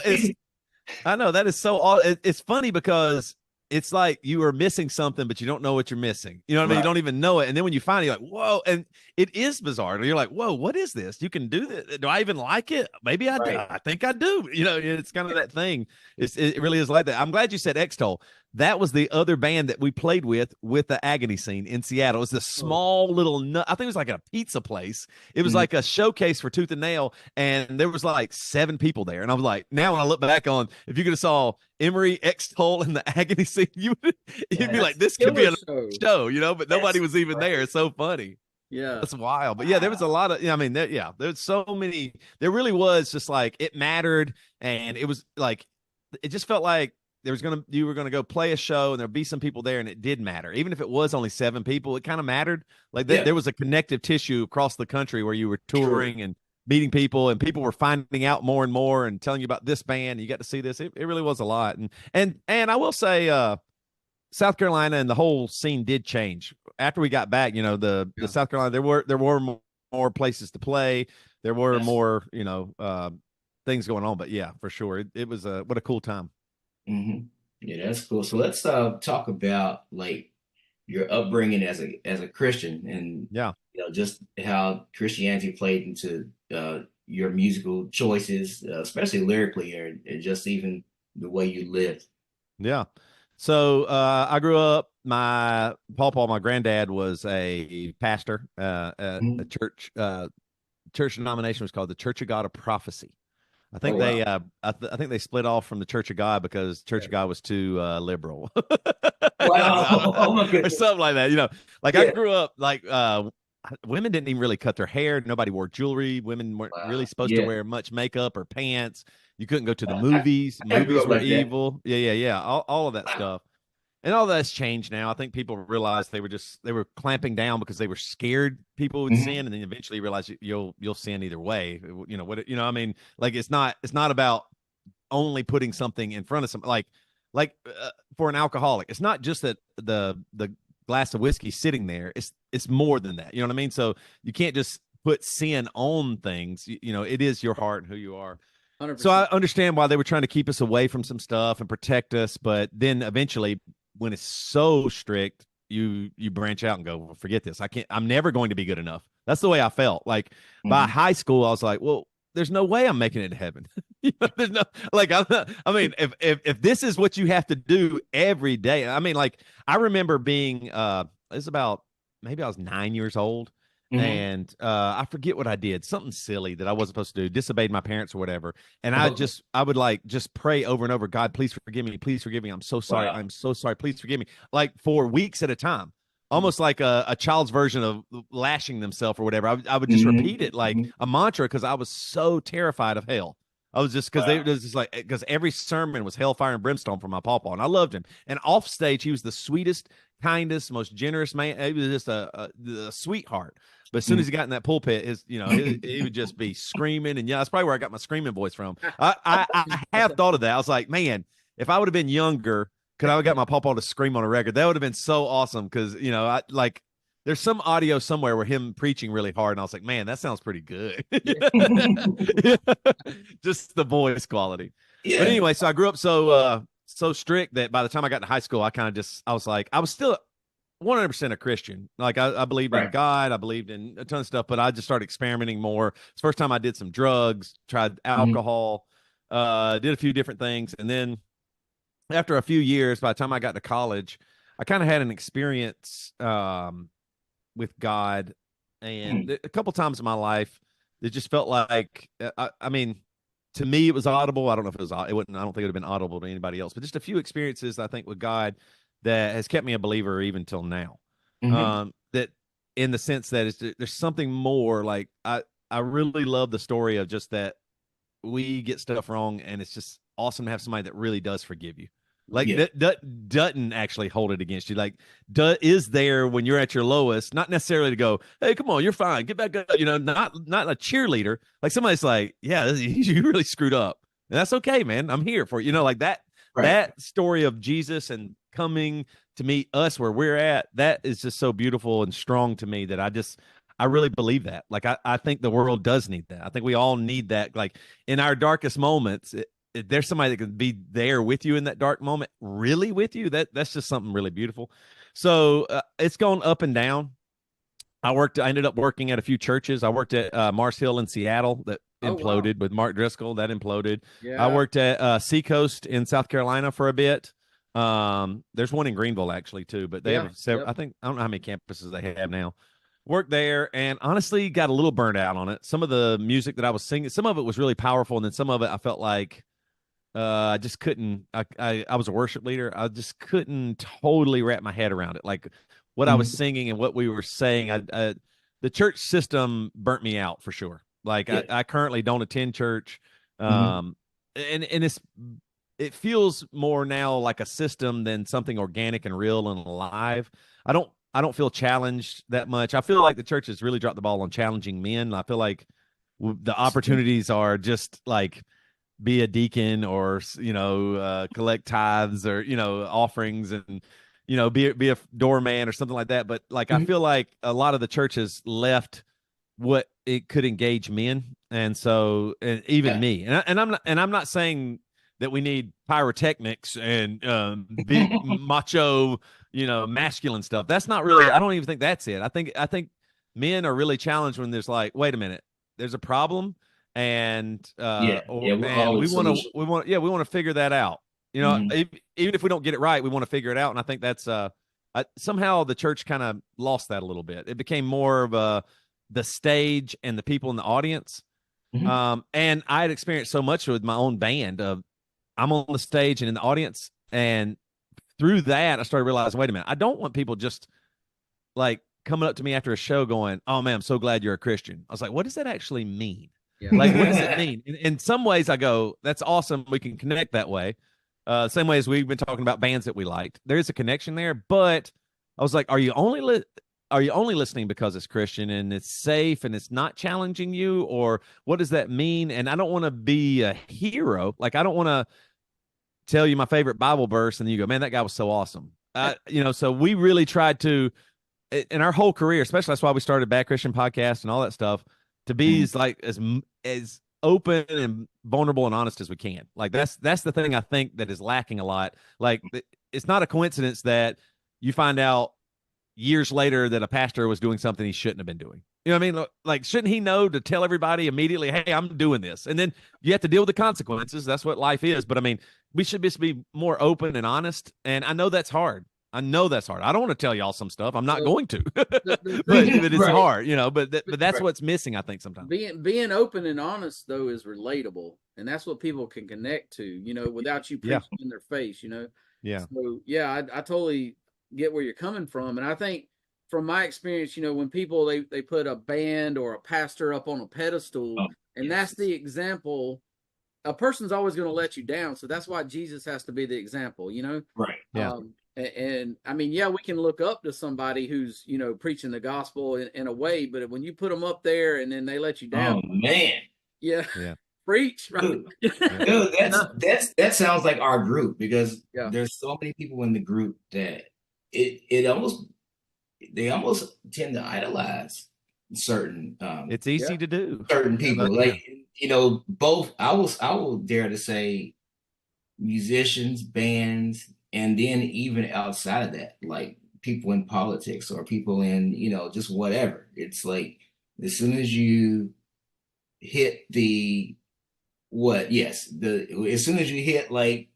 I know that is so. It's funny because it's like you are missing something, but you don't know what you're missing. You know what I mean? You right. don't even know it, and then when you find it, you're like, "Whoa!" And it is bizarre. You're like, "Whoa, what is this? You can do this? Do I even like it? Maybe I do. Right. I think I do." It's kind of that thing. It really is like that. I'm glad you said X-Toll. That was the other band that we played with the Agony Scene in Seattle. It was this small little I think it was like a pizza place. It was like a showcase for Tooth and Nail, and there was like 7 people there. And I was like, now when I look back on, if you could have saw Emery, X-Toll, and the Agony Scene, you'd be like, this could be a show, but nobody was even there. It's so funny. Yeah, that's wild. But yeah, there was a lot of, there's so many. There really was just like it mattered, and it was like it just felt like you were gonna go play a show and there'd be some people there, and it did matter. Even if it was only 7 people, it kind of mattered. Like there was a connective tissue across the country where you were touring and meeting people, and people were finding out more and more and telling you about this band. You got to see this. It really was a lot. And I will say, South Carolina and the whole scene did change after we got back. The South Carolina, there were more places to play. There were more, things going on. But yeah, for sure, it was what a cool time. Mm-hmm. Yeah, that's cool. So let's talk about like your upbringing as a Christian, and just how Christianity played into your musical choices, especially lyrically, and just even the way you lived. Yeah. So I grew up. My granddad was a pastor. A church denomination was called the Church of God of Prophecy. I think I think they split off from the Church of God because Church of God was too liberal. Wow. Oh my goodness. Or something like that. I grew up like women didn't even really cut their hair. Nobody wore jewelry. Women weren't really supposed to wear much makeup or pants. You couldn't go to the movies. Movies were evil. Yeah. All of that stuff. And all that's changed now. I think people realized they were clamping down because they were scared people would sin, and then eventually realize you'll sin either way. I mean, like it's not about only putting something in front of something like for an alcoholic. It's not just that the glass of whiskey sitting there. It's more than that. You know what I mean? So you can't just put sin on things. It is your heart and who you are. 100%. So I understand why they were trying to keep us away from some stuff and protect us, but then eventually, when it's so strict, you branch out and go, well, forget this. I'm never going to be good enough. That's the way I felt. Like by high school, I was like, well, there's no way I'm making it to heaven. There's no like I'm not, I mean, if this is what you have to do every day, I mean, like I remember being it's about maybe I was 9 years old. And I forget what I did, something silly that I wasn't supposed to do, disobeyed my parents or whatever. And I would like just pray over and over, God, please forgive me. Please forgive me. I'm so sorry. Wow. I'm so sorry. Please forgive me. Like for weeks at a time, almost like a child's version of lashing themselves or whatever. I would just repeat it like a mantra because I was so terrified of hell. I was just because Wow. they was just like because every sermon was hellfire and brimstone from my pawpaw, and I loved him. And off stage, he was the sweetest, kindest, most generous man. He was just a sweetheart. But as soon as he got in that pulpit, he would just be screaming. And yeah, that's probably where I got my screaming voice from. I have thought of that. I was like, man, if I would have been younger, could I have got my pawpaw to scream on a record? That would have been so awesome. Because, I like, there's some audio somewhere where him preaching really hard. And I was like, man, that sounds pretty good. Just the voice quality. Yeah. But anyway, so I grew up so strict that by the time I got to high school, I was like, I was still 100% a Christian. Like I believed in God. I believed in a ton of stuff, but I just started experimenting more. It's the first time I did some drugs, tried alcohol, did a few different things. And then after a few years, by the time I got to college, I kind of had an experience with God. And a couple times in my life, it just felt like, I mean, to me, it was audible. I don't know if it was, it wouldn't, I don't think it would have been audible to anybody else, but just a few experiences, I think, with God that has kept me a believer even till now. That in the sense that there's something more. Like I really love the story of just that we get stuff wrong, and it's just awesome to have somebody that really does forgive you. Like that doesn't actually hold it against you. Like is there when you're at your lowest, not necessarily to go, hey, come on, you're fine, get back up. Not a cheerleader. Like somebody's like, yeah, you really screwed up, and that's okay, man. I'm here for you. Like that. Right. That story of Jesus and coming to meet us where we're at, that is just so beautiful and strong to me that I really believe that. Like, I think the world does need that. I think we all need that. Like in our darkest moments, there's somebody that can be there with you in that dark moment, really with you. That's just something really beautiful. So it's gone up and down. I ended up working at a few churches. I worked at Mars Hill in Seattle that imploded with Mark Driscoll. That imploded. Yeah. I worked at Seacoast in South Carolina for a bit. There's one in Greenville actually too, but they have several. I don't know how many campuses they have now. Worked there and honestly got a little burned out on it. Some of the music that I was singing, some of it was really powerful, and then some of it I felt like I just couldn't. I was a worship leader. I just couldn't totally wrap my head around it. Like what I was singing and what we were saying. The church system burnt me out for sure. Like I currently don't attend church, and it feels more now like a system than something organic and real and alive. I don't feel challenged that much. I feel like the church has really dropped the ball on challenging men. I feel like the opportunities are just like be a deacon or collect tithes or offerings and be a doorman or something like that. But like I feel like a lot of the church has left what it could engage men, and so even me. And I'm not saying that we need pyrotechnics and big macho, masculine stuff. That's not really. I don't even think that's it. I think men are really challenged when there's like, wait a minute, there's a problem, and we want to figure that out. Even if we don't get it right, we want to figure it out. And I think that's somehow the church kind of lost that a little bit. It became more of the stage and the people in the audience. And I had experienced so much with my own band of I'm on the stage and in the audience. And through that, I started realizing, wait a minute, I don't want people just like coming up to me after a show going, oh man, I'm so glad you're a Christian. I was like, what does that actually mean? Yeah. Like, what does it mean? In some ways I go, that's awesome. We can connect that way. Same way as we've been talking about bands that we liked. There's a connection there, but I was like, are you only listening because it's Christian and it's safe and it's not challenging you, or what does that mean? And I don't want to be a hero. Like I don't want to tell you my favorite Bible verse and you go, man, that guy was so awesome. So we really tried to, in our whole career, especially that's why we started Bad Christian Podcast and all that stuff, to be as open and vulnerable and honest as we can. Like that's the thing I think that is lacking a lot. Like it's not a coincidence that you find out years later that a pastor was doing something he shouldn't have been doing. You know what I mean? Like, shouldn't he know to tell everybody immediately, hey, I'm doing this? And then you have to deal with the consequences. That's what life is. But I mean, we should just be more open and honest. And I know that's hard. I know that's hard. I don't want to tell y'all some stuff. I'm not going to, but it's hard, you know, but that's what's missing, I think, sometimes. Being open and honest, though, is relatable. And that's what people can connect to, you know, without you preaching in their face, you know? Yeah. So, yeah, I totally get where you're coming from. And I think from my experience, you know, when people, they put a band or a pastor up on a pedestal, and that's the example, a person's always going to let you down. So that's why Jesus has to be the example, you know? Right. Yeah. And I mean, yeah, we can look up to somebody who's, you know, preaching the gospel in a way, but when you put them up there and then they let you down, oh man, yeah, preach, right? Dude, that sounds like our group, because there's so many people in the group that they almost tend to idolize certain it's easy to do certain people, like you know, both I will dare to say musicians, bands, and then even outside of that, like people in politics or people in, you know, just whatever. It's like as soon as you hit as soon as you hit like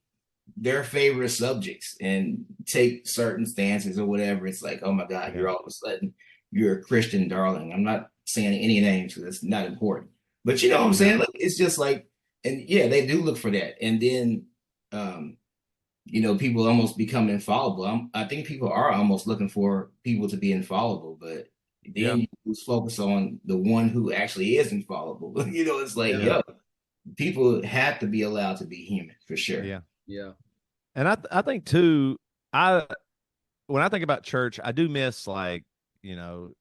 their favorite subjects and take certain stances or whatever, it's like, oh my God, you're all of a sudden you're a Christian darling. I'm not saying any names because it's not important, but you know what I'm saying? Like, it's just like, and yeah, they do look for that. And then, you know, people almost become infallible. I think people are almost looking for people to be infallible, but then you focus on the one who actually is infallible. You know, it's like, people have to be allowed to be human for sure. Yeah. And I think too, when I think about church, I do miss, like, you know,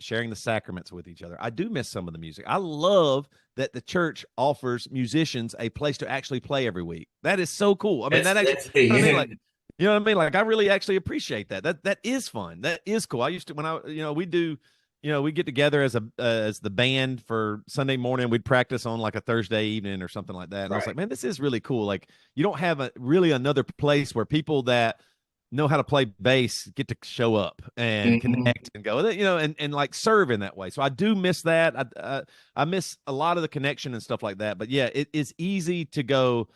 sharing the sacraments with each other. I do miss some of the music. I love that the church offers musicians a place to actually play every week. That is so cool. I mean, you know what I mean? Like, you know what I mean? Like, I really actually appreciate that. That is fun. That is cool. I used to, when we do, you know, we get together as the band for Sunday morning. We'd practice on like a Thursday evening or something like that. And I was like, man, this is really cool. Like, you don't have really another place where people that know how to play bass get to show up and connect and go, you know, and like serve in that way. So I do miss that. I miss a lot of the connection and stuff like that. But yeah, it is easy to go,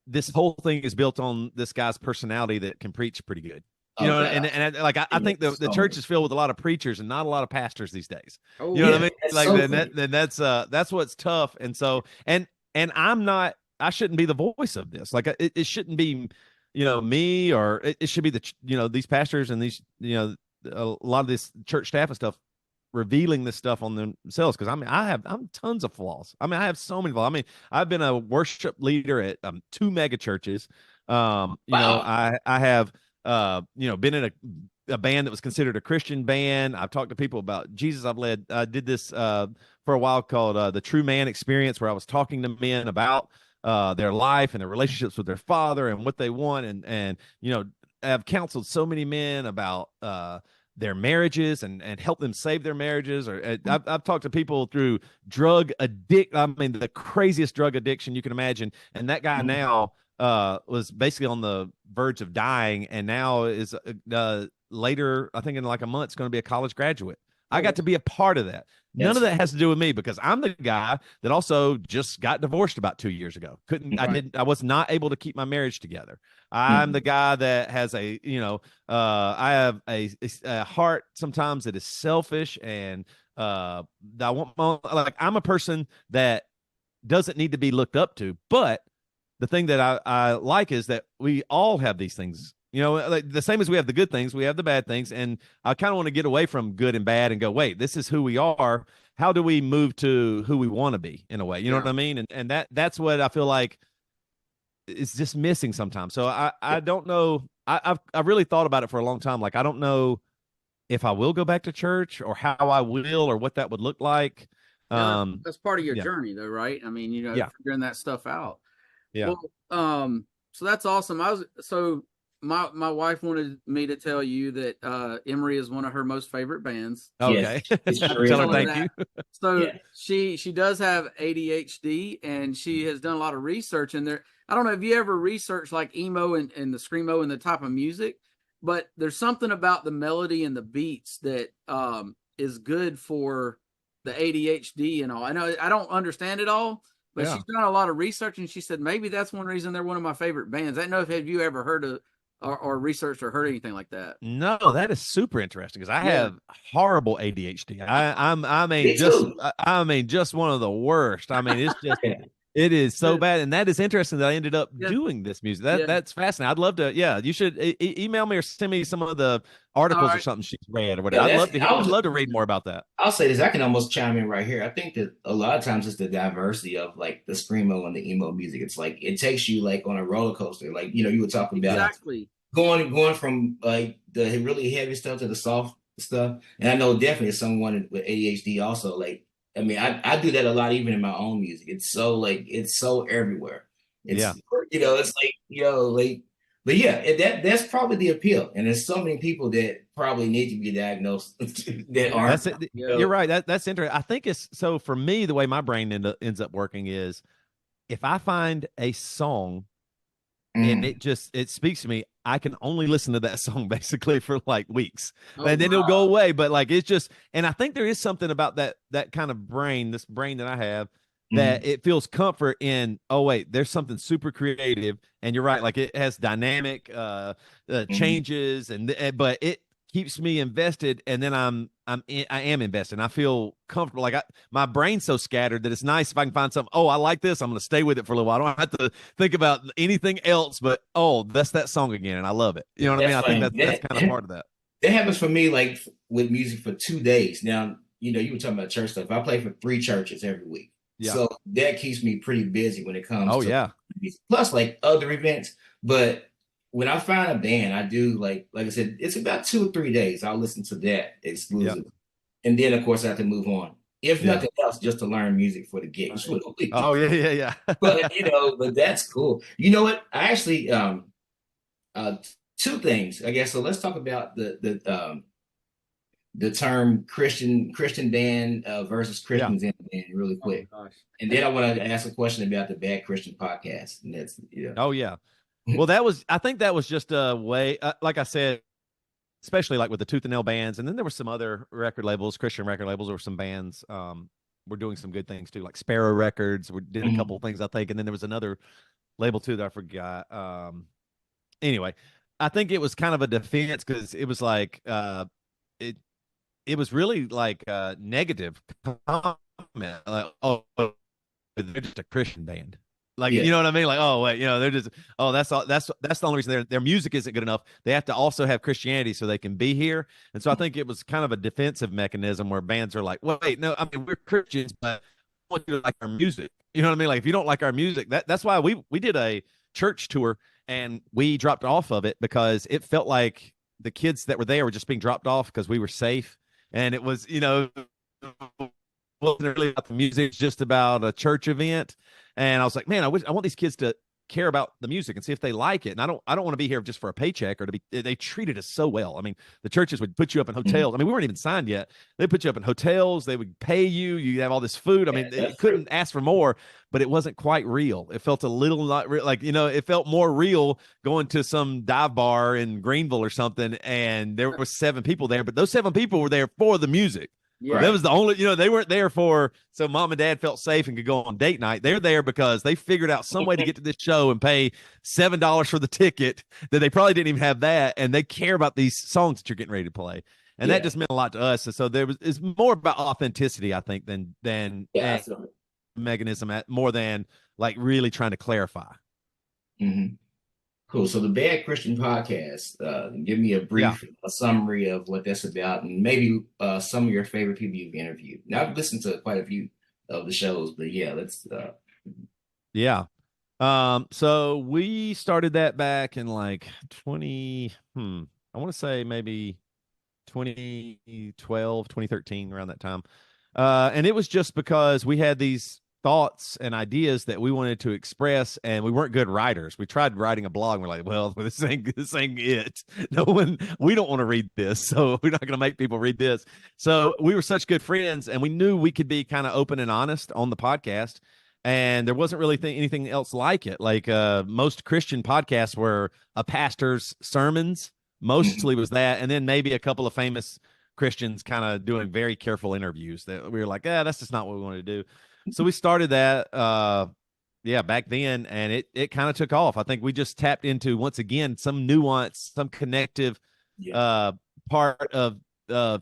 this whole thing is built on this guy's personality that can preach pretty good. You know, and like I think the church is filled with a lot of preachers and not a lot of pastors these days. You know what I mean? Like then that's what's tough. And so and I shouldn't be the voice of this. Like it shouldn't be, you know, me, or it should be these pastors and these, you know, a lot of this church staff and stuff revealing this stuff on themselves. Because I mean, I'm tons of flaws. I mean, I have so many flaws. I mean, I've been a worship leader at 2 mega churches. You know, I have you know, been in a band that was considered a Christian band. I've talked to people about Jesus. I did this for a while called the True Man Experience, where I was talking to men about their life and their relationships with their father and what they want. And, you know, I've counseled so many men about their marriages and help them save their marriages. Or I've talked to people through the craziest drug addiction you can imagine. And that guy now was basically on the verge of dying, and now is later, I think in like a month, is going to be a college graduate. I got to be a part of that. None of that has to do with me, because I'm the guy that also just got divorced about 2 years ago. I was not able to keep my marriage together. I'm the guy that has I have a heart sometimes that is selfish, and I'm a person that doesn't need to be looked up to. But the thing that I like is that we all have these things. You know, like the same as we have the good things, we have the bad things. And I kind of want to get away from good and bad and go, wait, this is who we are. How do we move to who we want to be, in a way? You know what I mean? And that's what I feel like is just missing sometimes. So I don't know. I've really thought about it for a long time. Like, I don't know if I will go back to church, or how I will, or what that would look like. That's part of your journey, though, right? I mean, you know, figuring that stuff out. Yeah. Well, so that's awesome. My wife wanted me to tell you that Emory is one of her most favorite bands. Okay. Yes, tell her thank you. So she does have ADHD, and she has done a lot of research in there. I don't know if you ever researched like emo and the screamo and the type of music, but there's something about the melody and the beats that is good for the ADHD and all. I know I don't understand it all, but she's done a lot of research, and she said maybe that's one reason they're one of my favorite bands. I don't know have you ever heard of or researched or heard anything like that? No, that is super interesting because I have horrible ADHD. I mean just one of the worst. I mean, it's just it is so bad, and that is interesting that I ended up doing this music. That's fascinating. I'd love to. Yeah, you should email me or send me some of the articles or something she's read or whatever. I'd love to hear. I'd love to read more about that. I'll say this. I can almost chime in right here. I think that a lot of times it's the diversity of like the screamo and the emo music. It's like it takes you like on a roller coaster. Like you were talking about going from like the really heavy stuff to the soft stuff. And I know definitely as someone with ADHD also like. I mean, I do that a lot, even in my own music. It's so everywhere. It's it's like, but yeah, that's probably the appeal. And there's so many people that probably need to be diagnosed that aren't. That's it. You're right. That's interesting. I think it's so for me, the way my brain ends up working is if I find a song and it speaks to me, I can only listen to that song basically for like weeks, and then it'll go away. But like it's just, and I think there is something about that kind of brain, this brain that I have, that it feels comfort in. Oh wait, there's something super creative, and you're right. Like it has dynamic changes, but it keeps me invested, and then I am invested. And I feel comfortable. Like my brain's so scattered that it's nice if I can find something. Oh, I like this. I'm going to stay with it for a little while. I don't have to think about anything else. But that's that song again, and I love it. You know what I mean? I think that's kind of part of that. That happens for me, like with music for 2 days. Now, you were talking about church stuff. I play for 3 churches every week, so that keeps me pretty busy when it comes. to music. Plus like other events, but. When I find a band, I do like I said, it's about 2 or 3 days. I'll listen to that exclusively. And then of course I have to move on. If nothing else, just to learn music for the gigs. Oh yeah. But but that's cool. You know what? I actually 2 things, I guess. So let's talk about the term Christian band versus Christians in the band really quick. And then I want to ask a question about the Bad Christian podcast. And that's Oh yeah. Well, I think that was just a way, like I said, especially like with the Tooth and Nail bands. And then there were some other record labels, Christian record labels, or some bands were doing some good things too, like Sparrow Records. We did a couple of things, I think. And then there was another label too that I forgot. Anyway, I think it was kind of a defense because it was like, it was really like negative comment. Like, oh, they're just a Christian band. Like, you know what I mean? Like, oh, wait, they're just, that's the only reason their music isn't good enough. They have to also have Christianity so they can be here. And so I think it was kind of a defensive mechanism where bands are like, well, wait, no, I mean, we're Christians, but I want you to like our music. You know what I mean? Like, if you don't like our music, that's why we did a church tour and we dropped off of it because it felt like the kids that were there were just being dropped off because we were safe. And it was, wasn't really about the music, it's just about a church event. And I was like, man, I want these kids to care about the music and see if they like it. And I don't want to be here just for a paycheck or to be. They treated us so well. I mean, the churches would put you up in hotels. I mean, we weren't even signed yet. They put you up in hotels. They would pay you. You have all this food. I mean, they couldn't ask for more, but it wasn't quite real. It felt a little not real. Like, it felt more real going to some dive bar in Greenville or something. And there were 7 people there, but those 7 people were there for the music. Yeah, that was the only, they weren't there so mom and dad felt safe and could go on date night. They're there because they figured out some way to get to this show and pay $7 for the ticket that they probably didn't even have that. And they care about these songs that you're getting ready to play. And that just meant a lot to us. And so it's more about authenticity, I think, than mechanism more than like really trying to clarify. Mm-hmm. Cool. So the Bad Christian podcast, give me a brief summary of what that's about and maybe some of your favorite people you've interviewed. Now, I've listened to quite a few of the shows, but let's. So we started that back in like I want to say maybe 2012, 2013, around that time. And it was just because we had these thoughts and ideas that we wanted to express, and we weren't good writers. We tried writing a blog, and we're like, well, this ain't it. We don't want to read this, so we're not going to make people read this. So we were such good friends, and we knew we could be kind of open and honest on the podcast, and there wasn't really anything else like it. Like most Christian podcasts were a pastor's sermons Mostly was that, and then maybe a couple of famous Christians kind of doing very careful interviews that we were like, that's just not what we wanted to do. So we started that, back then, and it kind of took off. I think we just tapped into, once again, some nuance, some connective part of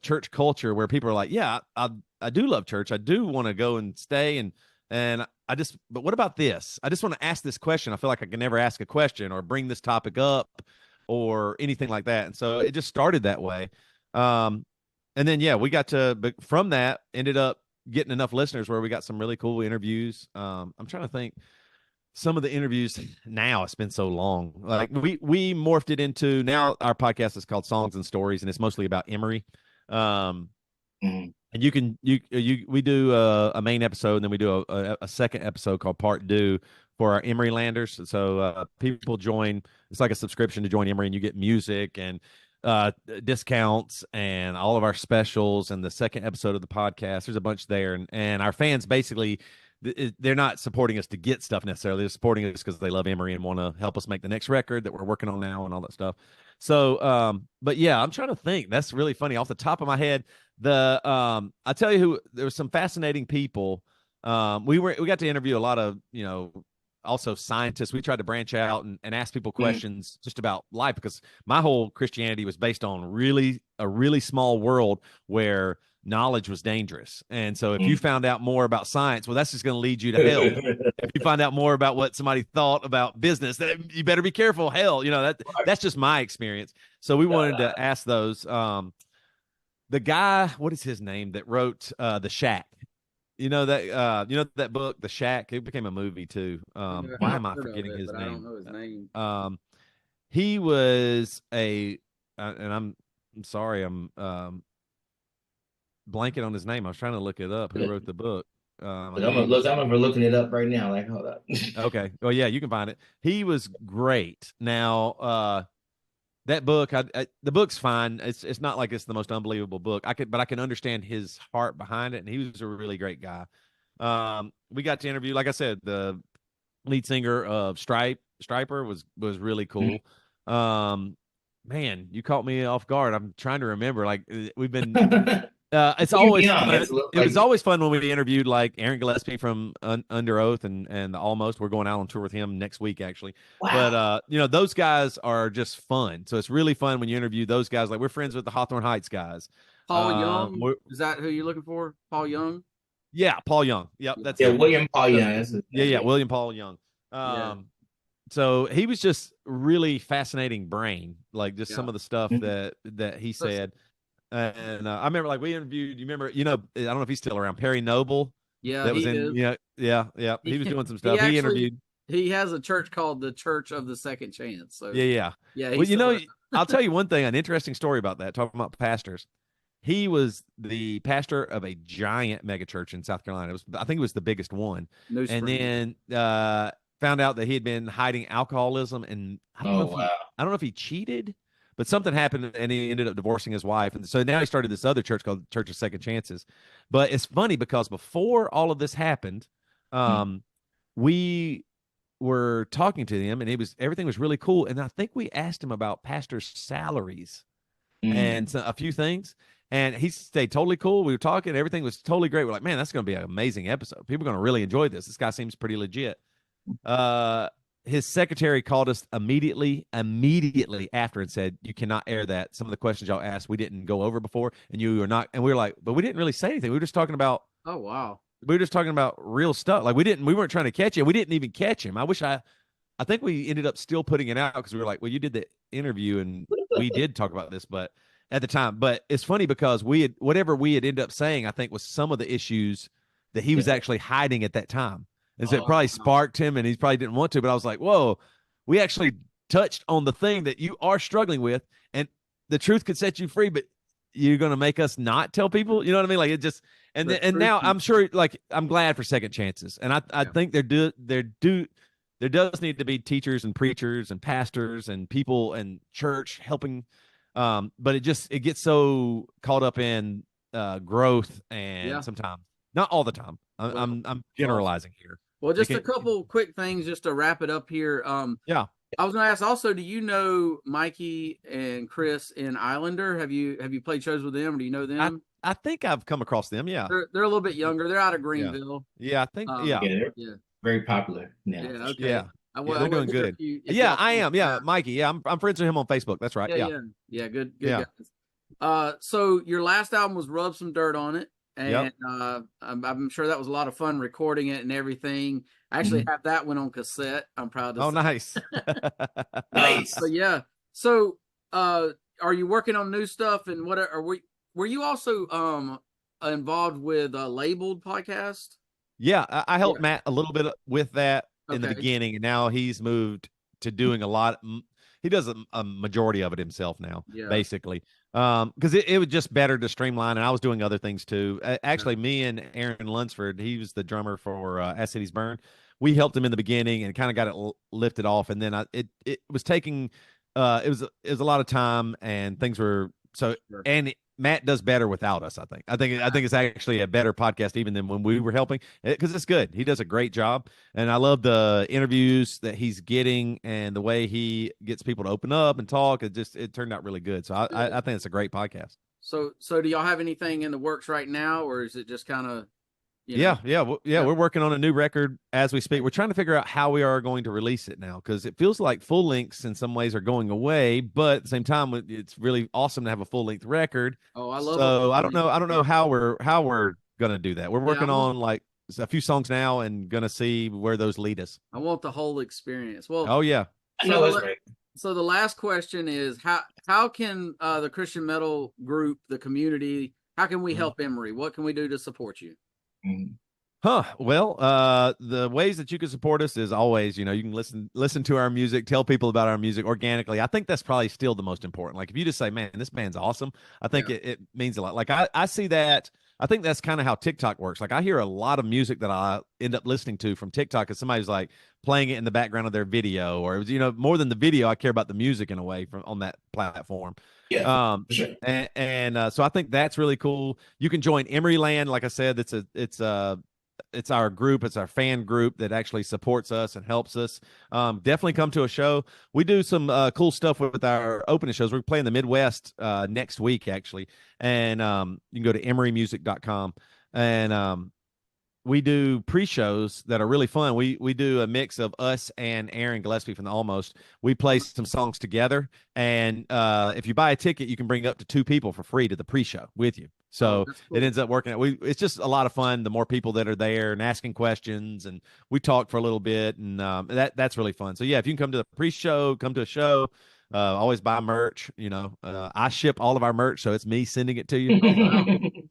church culture where people are like, I do love church. I do want to go and stay, and but what about this? I just want to ask this question. I feel like I can never ask a question or bring this topic up or anything like that. And so it just started that way. And then, we got to, but from that, ended up getting enough listeners where we got some really cool interviews. I'm trying to think some of the interviews now. It's been so long. Like we morphed it into, now our podcast is called Songs and Stories, and it's mostly about Emory. And we do a main episode, and then we do a second episode called Part Two for our Emory landers. So people join. It's like a subscription to join Emory, and you get music and discounts and all of our specials. And the second episode of the podcast, there's a bunch there. And our fans basically, they're not supporting us to get stuff necessarily. They're supporting us because they love Emory and want to help us make the next record that we're working on now and all that stuff. So, but yeah, I'm trying to think. That's really funny. Off the top of my head, I tell you who, there was some fascinating people. We got to interview a lot of, also scientists. We tried to branch out and ask people questions just about life, because my whole Christianity was based on a really small world where knowledge was dangerous. And so if you found out more about science, well, that's just going to lead you to hell. If you find out more about what somebody thought about business, then you better be careful. Hell, that's just my experience. So we wanted to ask those. The guy, what is his name, that wrote The Shack? That book, The Shack? It became a movie too. Why am I forgetting his name? I don't know his name. He was and I'm sorry, I'm blanking on his name. I was trying to look it up. Who wrote the book? I'm looking it up right now. Like, hold up. Okay. Well, yeah, you can find it. He was great. Now, that book, the book's fine. It's not like it's the most unbelievable book. But I can understand his heart behind it, and he was a really great guy. We got to interview, like I said, the lead singer of Striper was really cool. Man, you caught me off guard. I'm trying to remember. Like, we've been. It's always fun. It was always fun when we interviewed like Aaron Gillespie from Under Oath and the Almost. We're going out on tour with him next week, actually. Wow. But those guys are just fun. So it's really fun when you interview those guys. Like, we're friends with the Hawthorne Heights guys. Paul Young, is that who you're looking for? Paul Young. Yeah, Paul Young. Yep, that's William Paul Young. William Paul Young. So he was just really fascinating brain, like just some of the stuff that he said. And I remember, like, we interviewed, you remember, I don't know if he's still around, Perry Noble. Yeah, that was he in, is. Yeah. He was doing some stuff. He interviewed. He has a church called the Church of the Second Chance. So yeah. Well, I'll tell you one thing, an interesting story about that, talking about pastors. He was the pastor of a giant megachurch in South Carolina. I think it was the biggest one. And then found out that he had been hiding alcoholism, and I don't know if he cheated, but something happened and he ended up divorcing his wife. And so now he started this other church called Church of Second Chances. But it's funny because before all of this happened, we were talking to him, and everything was really cool. And I think we asked him about pastors' salaries and a few things. And he stayed totally cool. We were talking. Everything was totally great. We're like, man, that's going to be an amazing episode. People are going to really enjoy this. This guy seems pretty legit. His secretary called us immediately after and said, you cannot air that. Some of the questions y'all asked, we didn't go over before, and you were not. And we were like, but we didn't really say anything. We were just talking about. Oh, wow. We were just talking about real stuff. Like, we weren't trying to catch him. We didn't even catch him. I think we ended up still putting it out because we were like, well, you did the interview and we did talk about this, but at the time. But it's funny because whatever we had ended up saying, I think was some of the issues that he was actually hiding at that time. And so it probably sparked him, and he probably didn't want to. But I was like, whoa, we actually touched on the thing that you are struggling with, and the truth could set you free, but you're going to make us not tell people. You know what I mean? Like, it just, and now I'm sure, like, I'm glad for second chances. And I think there does need to be teachers and preachers and pastors and people and church helping. But it gets so caught up in growth, and sometimes, not all the time. I'm generalizing here. Well, just a couple quick things just to wrap it up here. I was going to ask also, do you know Mikey and Chris in Islander? Have you played shows with them? Or do you know I them? I think I've come across them. Yeah. They're a little bit younger. They're out of Yeah. Greenville. Yeah. I think. Yeah. Yeah, they're Yeah. very popular now Yeah. for sure. Okay. Yeah. I Yeah. They're doing wasn't sure good. if Yeah, y'all I crossed am. Yeah, paths. Mikey. Yeah, I'm friends with him on Facebook. That's right. Yeah. Yeah. Yeah. Yeah. Good. Good Yeah. guys. So your last album was Rub Some Dirt on It, Yep. and I'm sure that was a lot of fun recording it and everything. I actually have that one on cassette. I'm proud to Oh, say. nice. Nice. So yeah. So are you working on new stuff and what are were you also involved with a labeled podcast? Yeah, I helped Yeah. Matt a little bit with that in the Okay. beginning, and now he's moved to doing a lot. He does a majority of it himself now, Yeah. basically, because it was just better to streamline. And I was doing other things too. Actually, me and Aaron Lunsford, he was the drummer for As Cities Burn. We helped him in the beginning and kind of got it lifted off, and then it was taking it was a lot of time, and things were so. Sure. And Matt does better without us. I think it's actually a better podcast even than when we were helping, because it's good. He does a great job, and I love the interviews that he's getting and the way he gets people to open up and talk. It turned out really good. So I think it's a great podcast. So do y'all have anything in the works right now, or is it just kind of Yeah. We're working on a new record as we speak. We're trying to figure out how we are going to release it now, because it feels like full lengths in some ways are going away, but at the same time, it's really awesome to have a full length record. Oh, I love So it. I don't know how we're gonna do that. We're working on like a few songs now and gonna see where those lead us. I want the whole experience. Well, Oh yeah. I know that's right. So the last question is how can the Christian metal group, the community, how can we help Emory? What can we do to support you? Well, the ways that you can support us is always, you can listen to our music, tell people about our music organically. I think that's probably still the most important. Like if you just say, man, this band's awesome, I think it means a lot. Like I see that. I think that's kind of how TikTok works. Like I hear a lot of music that I end up listening to from TikTok, because somebody's like playing it in the background of their video, or more than the video, I care about the music in a way from on that platform. Yeah, for sure. And so I think that's really cool. You can join Emery Land. Like I said, it's our group. It's our fan group that actually supports us and helps us. Definitely come to a show. We do some cool stuff with our opening shows. We're playing the Midwest next week, actually. And you can go to emerymusic.com. And we do pre-shows that are really fun. We do a mix of us and Aaron Gillespie from the Almost. We play some songs together. And if you buy a ticket, you can bring up to 2 people for free to the pre-show with you. So cool. it ends up working out. It's just a lot of fun. The more people that are there and asking questions, and we talk for a little bit, and that's really fun. So yeah, if you can come to the pre-show, come to a show. Always buy merch. I ship all of our merch, so it's me sending it to you.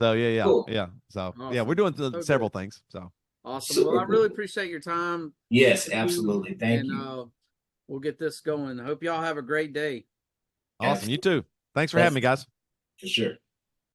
So yeah. Cool. Yeah. So Awesome. yeah, we're doing several good. things. So awesome. Super Well, I really cool. appreciate your time. Yes, absolutely. Thank you. And we'll get this going. I hope y'all have a great day. awesome. You too. Thanks for having me, guys. For sure.